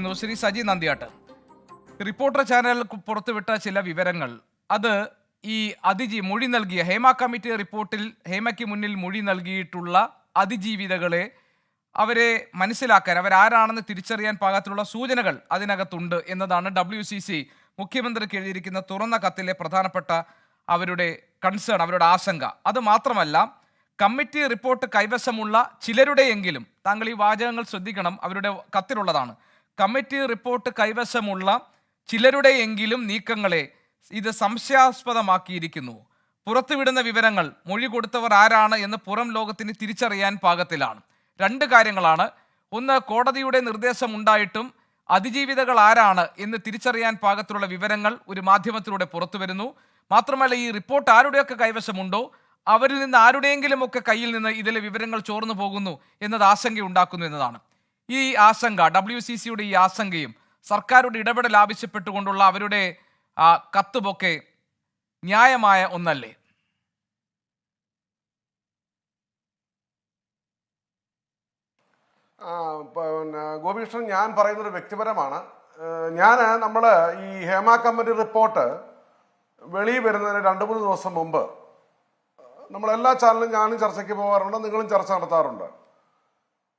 ചേരുന്നു. Shri Saji Nandiyat, reporter channel പുറത്തുവിട്ട ചില വിവരങ്ങൾ, അത് ഈ മൊഴി നൽകിയ ഹേമ കമ്മിറ്റി റിപ്പോർട്ടിൽ ഹേമയ്ക്ക് മുന്നിൽ മൊഴി നൽകിയിട്ടുള്ള അതിജീവിതകളെ അവരെ മനസ്സിലാക്കാൻ, അവരാരാണെന്ന് തിരിച്ചറിയാൻ പാകത്തിലുള്ള സൂചനകൾ അതിനകത്തുണ്ട് എന്നതാണ് WCC മുഖ്യമന്ത്രിക്ക് എഴുതിയിരിക്കുന്ന തുറന്ന കത്തിലെ പ്രധാനപ്പെട്ട അവരുടെ കൺസേൺ, അവരുടെ ആശങ്ക. അത് മാത്രമല്ല, കമ്മിറ്റി റിപ്പോർട്ട് കൈവശമുള്ള ചിലരുടെയെങ്കിലും, താങ്കൾ ഈ വാചകങ്ങൾ ശ്രദ്ധിക്കണം, അവരുടെ കത്തിലുള്ളതാണ്, കമ്മിറ്റി റിപ്പോർട്ട് കൈവശമുള്ള ചിലരുടെയെങ്കിലും നീക്കങ്ങളെ ഇത് സംശയാസ്പദമാക്കിയിരിക്കുന്നു. പുറത്തുവിടുന്ന വിവരങ്ങൾ, മൊഴി കൊടുത്തവർ ആരാണ് എന്ന് പുറം ലോകത്തിന് തിരിച്ചറിയാൻ പാകത്തിലാണ്. രണ്ട് കാര്യങ്ങളാണ്. ഒന്ന്, കോടതിയുടെ നിർദ്ദേശം ഉണ്ടായിട്ടും അതിജീവിതകൾ ആരാണ് എന്ന് തിരിച്ചറിയാൻ പാകത്തിലുള്ള വിവരങ്ങൾ ഒരു മാധ്യമത്തിലൂടെ പുറത്തു വരുന്നു. മാത്രമല്ല, ഈ റിപ്പോർട്ട് ആരുടെയൊക്കെ കൈവശമുണ്ടോ അവരിൽ നിന്ന് ആരുടെയെങ്കിലും ഒക്കെ കയ്യിൽ നിന്ന് ഇതിലെ വിവരങ്ങൾ ചോർന്നു പോകുന്നു എന്നത് ആശങ്കയുണ്ടാക്കുന്നു എന്നതാണ്. ഈ ആശങ്ക, WCCയുടെ ഈ ആശങ്കയും സർക്കാരുടെ ഇടപെടൽ ആവശ്യപ്പെട്ടുകൊണ്ടുള്ള അവരുടെ കത്തുമൊക്കെ ന്യായമായ ഒന്നല്ലേ? പിന്നെ ഗോപികൃഷ്ണൻ, ഞാൻ പറയുന്നത് വ്യക്തിപരമാണ്. നമ്മൾ ഈ ഹേമ കമ്മിറ്റി റിപ്പോർട്ട് വെളിയിൽ വരുന്നതിന് 2-3 ദിവസം മുമ്പ് നമ്മളെല്ലാ ചാനലും ഞാനും ചർച്ചയ്ക്ക് പോകാറുണ്ട്, നിങ്ങളും ചർച്ച നടത്താറുണ്ട്.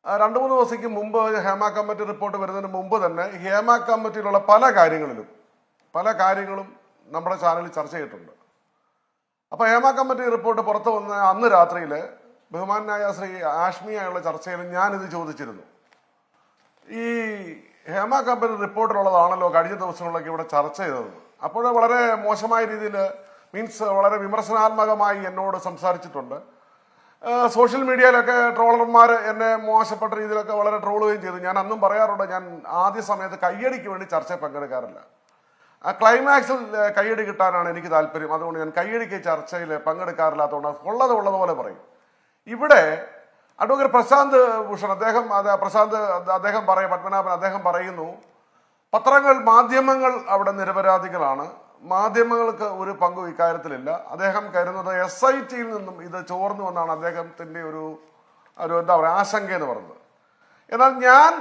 2-3 ദിവസത്തേക്ക് മുമ്പ് ഹേമ കമ്മിറ്റി റിപ്പോർട്ട് വരുന്നതിന് മുമ്പ് തന്നെ ഹേമ കമ്മിറ്റിയിലുള്ള പല കാര്യങ്ങളും നമ്മുടെ ചാനലിൽ ചർച്ച ചെയ്തിട്ടുണ്ട്. അപ്പോൾ ഹേമ കമ്മിറ്റി റിപ്പോർട്ട് പുറത്തു വന്ന അന്ന് രാത്രിയിൽ ബഹുമാനായ ശ്രീ ആഷ്മിയായുള്ള ചർച്ചയിൽ ഞാനിത് ചോദിച്ചിരുന്നു. ഈ ഹേമ കമ്മിറ്റി റിപ്പോർട്ടിലുള്ളതാണല്ലോ കഴിഞ്ഞ ദിവസങ്ങളിലൊക്കെ ഇവിടെ ചർച്ച ചെയ്തത്. അപ്പോൾ വളരെ മോശമായ രീതിയിൽ, വളരെ വിമർശനാത്മകമായി എന്നോട് സംസാരിച്ചിട്ടുണ്ട്. സോഷ്യൽ മീഡിയയിലൊക്കെ ട്രോളർമാർ എന്നെ മോശപ്പെട്ട രീതിയിലൊക്കെ വളരെ ട്രോളുകയും ചെയ്തു. ഞാൻ അന്നും പറയാറുണ്ട്, ഞാൻ ആദ്യ സമയത്ത് കയ്യടിക്ക് വേണ്ടി ചർച്ചയിൽ പങ്കെടുക്കാറില്ല. ആ ക്ലൈമാക്സിൽ കയ്യടി കിട്ടാനാണ് എനിക്ക് താല്പര്യം. അതുകൊണ്ട് ഞാൻ കയ്യടിക്ക് ചർച്ചയിൽ പങ്കെടുക്കാറില്ലാത്തതുകൊണ്ട് ഉള്ളതുപോലെ പറയും. ഇവിടെ അഡ്വക്കേറ്റ് പ്രശാന്ത് ഭൂഷൺ അദ്ദേഹം പറയുന്നു, മാധ്യമങ്ങൾ അവിടെ നിരപരാധികളാണ്, മാധ്യമങ്ങൾക്ക് ഒരു പങ്കും ഇക്കാര്യത്തിലില്ല. അദ്ദേഹം കരുതുന്നത് SITയിൽ നിന്നും ഇത് ചോർന്നു എന്നാണ് അദ്ദേഹത്തിന്റെ ഒരു ആശങ്ക എന്ന് പറയുന്നത്. എന്നാൽ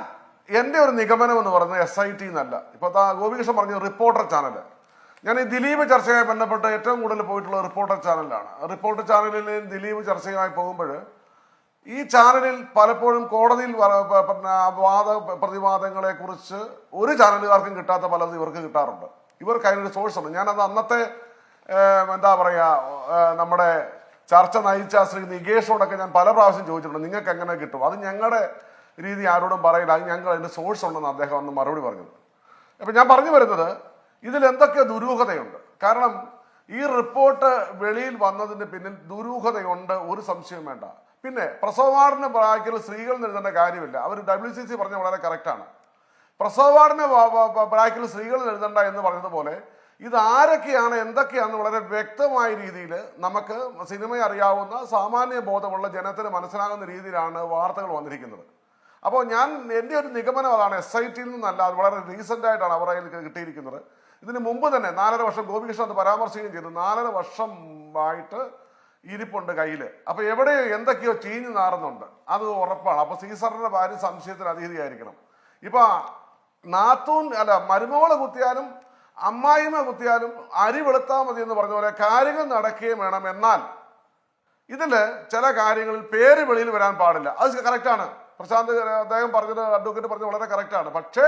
എൻ്റെ ഒരു നിഗമനം എന്ന് പറയുന്നത് SIT എന്നല്ല. ഇപ്പൊ ഗോപികൃഷ്ണൻ പറഞ്ഞ റിപ്പോർട്ടർ ചാനൽ, ഞാൻ ഈ ദിലീപ് ചർച്ചയുമായി ബന്ധപ്പെട്ട് ഏറ്റവും കൂടുതൽ പോയിട്ടുള്ള റിപ്പോർട്ടർ ചാനലിലാണ്. റിപ്പോർട്ടർ ചാനലിൽ ദിലീപ് ചർച്ചയുമായി പോകുമ്പോൾ ഈ ചാനലിൽ പലപ്പോഴും കോടതിയിൽ പ്രതിവാദങ്ങളെ കുറിച്ച് ഒരു ചാനലുകാർക്കും കിട്ടാത്ത പലതും ഇവർക്ക് കിട്ടാറുണ്ട്. ഇവർക്ക് അതിനൊരു സോഴ്സ് ഉണ്ട്. ഞാനത് അന്നത്തെ നമ്മുടെ ചർച്ച നയിച്ച ശ്രീ നികേഷോടൊക്കെ ഞാൻ പല പ്രാവശ്യം ചോദിച്ചിട്ടുണ്ട്, നിങ്ങൾക്ക് എങ്ങനെ കിട്ടും? അത് ഞങ്ങളുടെ രീതി ആരോടും പറയില്ല, അത് ഞങ്ങൾ അതിൻ്റെ സോഴ്സ് ഉണ്ടെന്ന് അദ്ദേഹം അന്ന് മറുപടി പറഞ്ഞത്. അപ്പം ഞാൻ പറഞ്ഞു വരുന്നത്, ഇതിൽ എന്തൊക്കെ ദുരൂഹതയുണ്ട്. കാരണം ഈ റിപ്പോർട്ട് വെളിയിൽ വന്നതിന് പിന്നിൽ ദുരൂഹതയുണ്ട്, ഒരു സംശയവും വേണ്ട. പിന്നെ പ്രസവ വാർഡിന് പ്രായത്തിൽ സ്ത്രീകൾ എഴുതേണ്ട കാര്യമില്ല. അവർ WCC പറഞ്ഞ വളരെ കറക്റ്റാണ്. പ്രസവ വാർഡിന് പ്രായത്തിൽ സ്ത്രീകൾ എഴുതണ്ട എന്ന് പറഞ്ഞതുപോലെ ഇത് ആരൊക്കെയാണ് എന്തൊക്കെയാണെന്ന് വളരെ വ്യക്തമായ രീതിയിൽ നമുക്ക് സിനിമ അറിയാവുന്ന സാമാന്യ ബോധമുള്ള ജനത്തിന് മനസ്സിലാകുന്ന രീതിയിലാണ് വാർത്തകൾ വന്നിരിക്കുന്നത്. അപ്പോൾ എൻ്റെ ഒരു നിഗമനം അതാണ്, SITയിൽ നിന്നല്ല, അത് വളരെ റീസെൻ്റ് ആയിട്ടാണ് അവർ അതിൽ കിട്ടിയിരിക്കുന്നത്. ഇതിന് മുമ്പ് തന്നെ 4.5 വർഷം, ഗോപികൃഷ്ണൻ അത് പരാമർശിക്കുകയും ചെയ്തു, 4.5 വർഷമായിട്ട് ഇരിപ്പുണ്ട് കയ്യിൽ. അപ്പൊ എവിടെയോ എന്തൊക്കെയോ ചീഞ്ഞു നാറുന്നുണ്ട്, അത് ഉറപ്പാണ്. അപ്പൊ സീസറിന്റെ ഭാര്യ സംശയത്തിന് അതീതിയായിരിക്കണം. ഇപ്പൊ മരുമോള് കുത്തിയാലും അമ്മായിമ കുത്തിയാലും അരി വെളുത്താൽ മതി എന്ന് പറഞ്ഞ പോലെ കാര്യങ്ങൾ നടക്കുകയും വേണം. എന്നാൽ ഇതില് ചില കാര്യങ്ങളിൽ പേര് വെളിയിൽ വരാൻ പാടില്ല. അത് കറക്റ്റാണ്. പ്രശാന്ത് അഡ്വക്കേറ്റ് പറഞ്ഞത് വളരെ കറക്റ്റാണ്. പക്ഷേ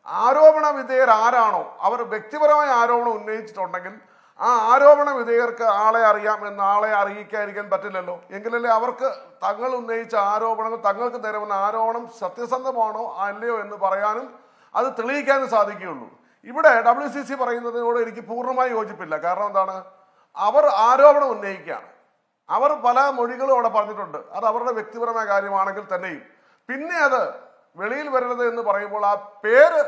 ആരോപണ വിധേയർ ആരാണോ, അവർ വ്യക്തിപരമായ ആരോപണം ഉന്നയിച്ചിട്ടുണ്ടെങ്കിൽ ആ ആരോപണ വിധേയർക്ക് ആളെ അറിയാം എന്ന് ആളെ അറിയിക്കാതിരിക്കാൻ പറ്റില്ലല്ലോ. എങ്കിലല്ലേ അവർക്ക് തങ്ങൾ ഉന്നയിച്ച ആരോപണങ്ങൾ, തങ്ങൾക്ക് തരുന്ന ആരോപണം സത്യസന്ധമാണോ അല്ലയോ എന്ന് പറയാനും അത് തെളിയിക്കാനും സാധിക്കുകയുള്ളൂ. ഇവിടെ WCC പറയുന്നതിനോട് എനിക്ക് പൂർണ്ണമായി യോജിപ്പില്ല. കാരണം എന്താണ്, അവർ ആരോപണം ഉന്നയിക്കുകയാണ്. അവർ പല മൊഴികളും അവിടെ പറഞ്ഞിട്ടുണ്ട്. അത് അവരുടെ വ്യക്തിപരമായ കാര്യമാണെങ്കിൽ തന്നെയും പിന്നെ അത് വെളിയിൽ വരരുത് എന്ന് പറയുമ്പോൾ ആ പേര്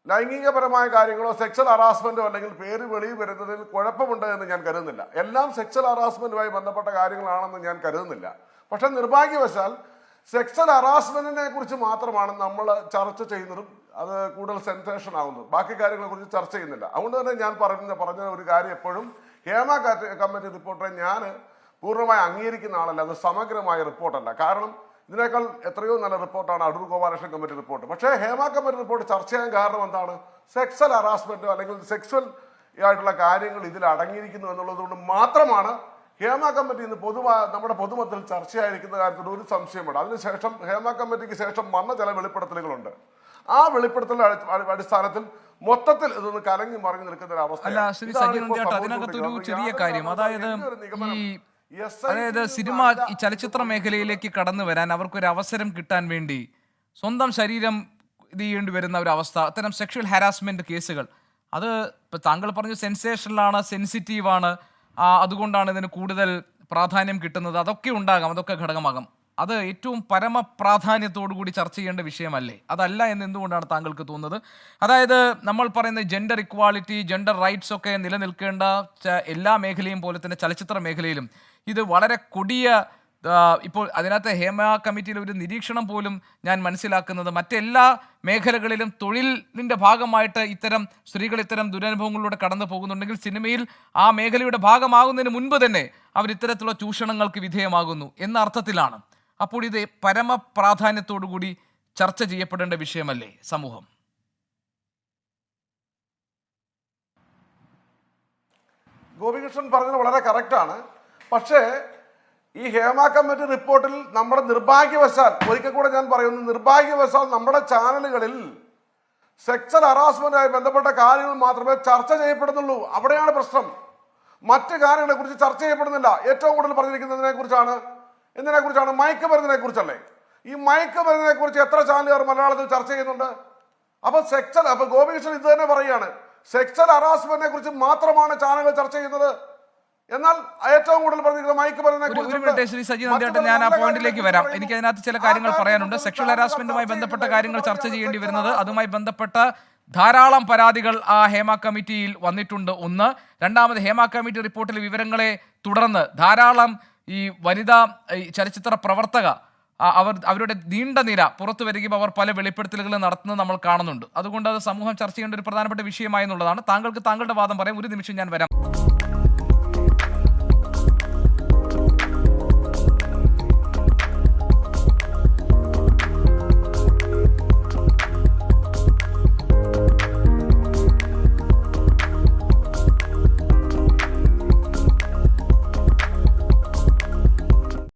ലൈംഗികപരമായ കാര്യങ്ങളോ സെക്ച്വൽ ഹറാസ്മെന്റോ അല്ലെങ്കിൽ പേര് വെളിയിൽ വരുന്നതിൽ കുഴപ്പമുണ്ട് എന്ന് ഞാൻ കരുതുന്നില്ല. എല്ലാം സെക്ച്വൽ ഹറാസ്മെന്റുമായി ബന്ധപ്പെട്ട കാര്യങ്ങളാണെന്ന് ഞാൻ കരുതുന്നില്ല. പക്ഷെ നിർഭാഗ്യവശാൽ സെക്ച്വൽ ഹറാസ്മെന്റിനെ കുറിച്ച് മാത്രമാണ് നമ്മൾ ചർച്ച ചെയ്യുന്നതും അത് കൂടുതൽ സെൻസേഷൻ ആവുന്നത്. ബാക്കി കാര്യങ്ങളെ കുറിച്ച് ചർച്ച ചെയ്യുന്നില്ല. അതുകൊണ്ട് തന്നെ ഞാൻ പറഞ്ഞ ഒരു കാര്യം, എപ്പോഴും ഹേമ കമ്മിറ്റി റിപ്പോർട്ടിനെ ഞാൻ പൂർണ്ണമായി അംഗീകരിക്കുന്ന ആളല്ല. അത് സമഗ്രമായ റിപ്പോർട്ടല്ല. കാരണം ഇതിനേക്കാൾ എത്രയോ നല്ല റിപ്പോർട്ടാണ് അടൂർ ഗോപാലകൃഷ്ണൻ കമ്മിറ്റി റിപ്പോർട്ട്. പക്ഷേ ഹേമ കമ്മിറ്റി റിപ്പോർട്ട് ചർച്ച ചെയ്യാൻ കാരണം എന്താണ്? സെക്സ്വൽ ഹറാസ്മെന്റോ അല്ലെങ്കിൽ സെക്സ്വൽ ആയിട്ടുള്ള കാര്യങ്ങൾ ഇതിൽ അടങ്ങിയിരിക്കുന്നു എന്നുള്ളത് കൊണ്ട് മാത്രമാണ് ഹേമ കമ്മിറ്റി ഇന്ന് നമ്മുടെ പൊതുമത്തിൽ ചർച്ചയായിരിക്കുന്ന കാര്യത്തിൽ ഒരു സംശയമുണ്ട്. അതിനുശേഷം ഹേമ കമ്മിറ്റിക്ക് ശേഷം വന്ന ചില വെളിപ്പെടുത്തലുകളുണ്ട്. ആ വെളിപ്പെടുത്തലിന്റെ അടിസ്ഥാനത്തിൽ മൊത്തത്തിൽ ഇതൊന്ന് കലങ്ങി മറിഞ്ഞു നിൽക്കുന്ന ഒരു അവസ്ഥ. അല്ല ശ്രീ സജീവൻ ചേട്ടാ, അതിനകത്തൊരു ചെറിയ കാര്യം, അതായത് സിനിമ ഈ ചലച്ചിത്ര മേഖലയിലേക്ക് കടന്നു വരാൻ അവർക്കൊരു അവസരം കിട്ടാൻ വേണ്ടി സ്വന്തം ശരീരം ഇത് ചെയ്യേണ്ടി വരുന്ന ഒരു അവസ്ഥ, അത്തരം സെക്ഷൽ ഹാരാസ്മെന്റ് കേസുകൾ, അത് ഇപ്പൊ താങ്കൾ പറഞ്ഞു സെൻസേഷനിലാണ്, സെൻസിറ്റീവാണ്, അതുകൊണ്ടാണ് ഇതിന് കൂടുതൽ പ്രാധാന്യം കിട്ടുന്നത്, അതൊക്കെ ഉണ്ടാകാം, അതൊക്കെ ഘടകമാകാം. അത് ഏറ്റവും പരമപ്രാധാന്യത്തോടു കൂടി ചർച്ച ചെയ്യേണ്ട വിഷയമല്ലേ? അതല്ല എന്ന് എന്തുകൊണ്ടാണ് താങ്കൾക്ക് തോന്നുന്നത്? അതായത് നമ്മൾ പറയുന്ന ജെൻഡർ ഇക്വാളിറ്റി, ജെൻഡർ റൈറ്റ്സ് ഒക്കെ നിലനിൽക്കേണ്ട എല്ലാ മേഖലയും പോലെ തന്നെ ചലച്ചിത്ര മേഖലയിലും ഇത് വളരെ കൊടിയ, ഇപ്പോൾ അതിനകത്ത് ഹേമ കമ്മിറ്റിയിലെ ഒരു നിരീക്ഷണം പോലും ഞാൻ മനസ്സിലാക്കുന്നത് മറ്റെല്ലാ മേഖലകളിലും തൊഴിലിൻ്റെ ഭാഗമായിട്ട് ഇത്തരം സ്ത്രീകൾ ഇത്തരം ദുരനുഭവങ്ങളിലൂടെ കടന്നു പോകുന്നുണ്ടെങ്കിൽ സിനിമയിൽ ആ മേഖലയുടെ ഭാഗമാകുന്നതിന് മുൻപ് തന്നെ അവർ ഇത്തരത്തിലുള്ള ചൂഷണങ്ങൾക്ക് വിധേയമാകുന്നു എന്ന അർത്ഥത്തിലാണ്. അപ്പോൾ ഇത് പരമപ്രാധാന്യത്തോടു കൂടി ചർച്ച ചെയ്യപ്പെടേണ്ട വിഷയമല്ലേ സമൂഹം? ഗോപികൃഷ്ണൻ പറഞ്ഞത് വളരെ കറക്റ്റാണ്. പക്ഷേ ഈ ഹേമ കമ്മിറ്റി റിപ്പോർട്ടിൽ നമ്മുടെ നിർഭാഗ്യവശാൽ, ഒരിക്കൽ കൂടെ ഞാൻ പറയുന്നു, നിർഭാഗ്യവശാൽ നമ്മുടെ ചാനലുകളിൽ സെക്സ്വൽ ഹറാസ്മെന്റുമായി ബന്ധപ്പെട്ട കാര്യങ്ങൾ മാത്രമേ ചർച്ച ചെയ്യപ്പെടുന്നുള്ളൂ. അവിടെയാണ് പ്രശ്നം. മറ്റ് കാര്യങ്ങളെ കുറിച്ച് ചർച്ച ചെയ്യപ്പെടുന്നില്ല. ഏറ്റവും കൂടുതൽ പറഞ്ഞിരിക്കുന്നതിനെ കുറിച്ചാണ്. എന്തിനെ കുറിച്ചാണ്? മയക്കുമരുന്നിനെ കുറിച്ചല്ലേ? ഈ മയക്കുമരുന്നിനെ കുറിച്ച് എത്ര ചാനലുകാർ മലയാളത്തിൽ ചർച്ച ചെയ്യുന്നുണ്ട്? അപ്പൊ ഗോപികൃഷ്ണൻ ഇത് തന്നെ പറയുകയാണ്, സെക്സ്വൽ ഹറാസ്മെന്റിനെ കുറിച്ച് മാത്രമാണ് ചാനലുകൾ ചർച്ച ചെയ്യുന്നത്. എന്നാൽ ഏറ്റവും കൂടുതൽ പറഞ്ഞിരിക്കുന്നത് മയക്കുമരുന്നിനെ. ശ്രീ സജീവൻ, ഞാൻ ആ പോയിന്റിലേക്ക് വരാം. എനിക്ക് അതിനകത്ത് ചില കാര്യങ്ങൾ പറയാനുണ്ട്. സെക്ഷൽ ഹറാസ്മെന്റുമായി ബന്ധപ്പെട്ട കാര്യങ്ങൾ ചർച്ച ചെയ്യേണ്ടി വരുന്നത്, അതുമായി ബന്ധപ്പെട്ട ധാരാളം പരാതികൾ ആ ഹേമ കമ്മിറ്റിയിൽ വന്നിട്ടുണ്ട്. ഒന്ന്. രണ്ടാമത്, ഹേമ കമ്മിറ്റി റിപ്പോർട്ടിലെ വിവരങ്ങളെ തുടർന്ന് ധാരാളം ഈ വനിതാ ചലച്ചിത്ര പ്രവർത്തക അവരുടെ നീണ്ട നിര പുറത്തു വരികയും അവർ പല വെളിപ്പെടുത്തലുകളും നടത്തുന്നത് നമ്മൾ കാണുന്നുണ്ട്. അതുകൊണ്ട് അത് സമൂഹം ചർച്ച ചെയ്യേണ്ട ഒരു പ്രധാനപ്പെട്ട വിഷയമായി എന്നുള്ളതാണ്. താങ്കൾക്ക് താങ്കളുടെ വാദം പറയാം. ഒരു നിമിഷം ഞാൻ വരാം.